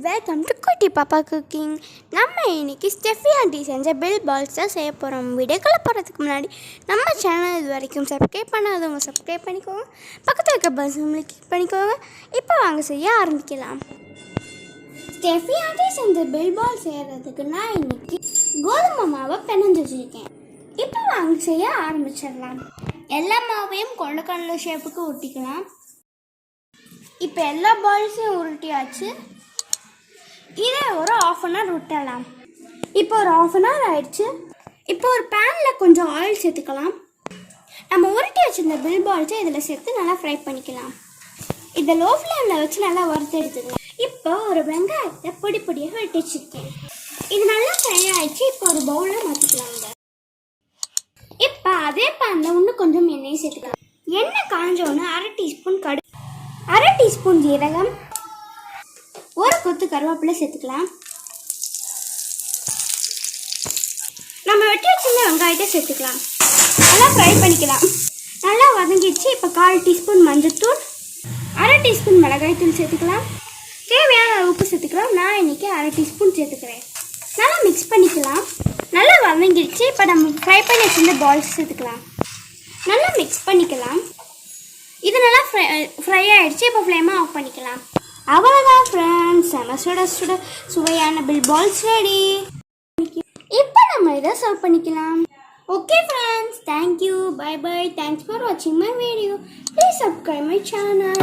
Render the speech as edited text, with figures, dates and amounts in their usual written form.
Welcome to குட்டி பாப்பா cooking. நம்ம இன்னைக்கு ஸ்டெஃபி ஆண்டி செஞ்ச பில் பால்ஸ் தான் செய்ய போகிறோம். வீடியோக்குள்ளே போகிறதுக்கு முன்னாடி நம்ம சேனல் இது வரைக்கும் சப்ஸ்கிரைப் பண்ணாதவங்க சப்ஸ்கிரைப் பண்ணிக்கோங்க, பக்கத்தில் இருக்க பஸ் கிளிக் பண்ணிக்கோங்க. இப்போ வாங்க செய்ய ஆரம்பிக்கலாம். ஸ்டெஃபி ஆண்டி செஞ்ச பில் பால் செய்கிறதுக்கு நான் இன்னைக்கு கோதுமை மாவை பிணைஞ்சு வச்சுருக்கேன். இப்போ வாங்க செய்ய ஆரம்பிச்சிடலாம். எல்லா மாவையும் கொண்ட ஷேப்புக்கு ஊட்டிக்கலாம். இப்போ எல்லா பால்ஸையும் உருட்டியாச்சு. இதை ஒரு ½ அன் ஹவர் விட்டலாம். இப்போ ஒரு ½ அன் ஹவர் ஆயிடுச்சு. இப்போ ஒரு பேனில் கொஞ்சம் ஆயில் சேர்த்துக்கலாம். நம்ம உருட்டி வச்சுருந்த பில் பால்ஸை இதில் சேர்த்து நல்லா ஃப்ரை பண்ணிக்கலாம். இதை லோ ஃப்ளேமில் வச்சு நல்லா வறுத்து எடுத்துக்கலாம். இப்போ ஒரு வெங்காயத்தை பொடி பொடியாக வெட்டி வச்சுருக்கேன். இது நல்லா ஃப்ரை ஆயிடுச்சு. இப்போ ஒரு பவுலில் மாற்றிக்கலாங்க. இப்போ அதே பேனில் இன்னும் கொஞ்சம் எண்ணெயை சேர்த்துக்கலாம். எண்ணெய் காஞ்சோன்னு ½ டீஸ்பூன் ½ டீஸ்பூன் ஜீரகம், ஒரு கொத்து கருவேப்பிலை சேர்த்துக்கலாம். நம்ம வெட்டி வச்சிருந்த வெங்காயத்தை சேர்த்துக்கலாம். நல்லா ஃப்ரை பண்ணிக்கலாம். நல்லா வதங்கிடுச்சு. இப்போ 1/4 டீஸ்பூன் மஞ்சள்தூள், ½ டீஸ்பூன் மிளகாய்த்தூள் சேர்த்துக்கலாம். தேவையான உப்பு சேர்த்துக்கலாம். நான் இன்னைக்கு ½ டீஸ்பூன் சேர்த்துக்கிறேன். நல்லா மிக்ஸ் பண்ணிக்கலாம். நல்லா வதங்கிடுச்சு. இப்போ நம்ம ஃப்ரை பண்ணி வச்சிருந்த பால்ஸ் சேர்த்துக்கலாம். நல்லா மிக்ஸ் பண்ணிக்கலாம். இது நல்லா ஃப்ரை ஆகிடுச்சு. இப்போ ஃப்ளேமை ஆஃப் பண்ணிக்கலாம். அவ்வளோதான் ஃப்ரெண்ட்ஸ், நம்ம சுட சுட சுவையான பில் பால்ஸ் ரெடி. இப்போ நம்ம இதை சர்வ் பண்ணிக்கலாம். Okay friends, thank you, bye bye, thanks for வாட்சிங் my video. Please subscribe my channel.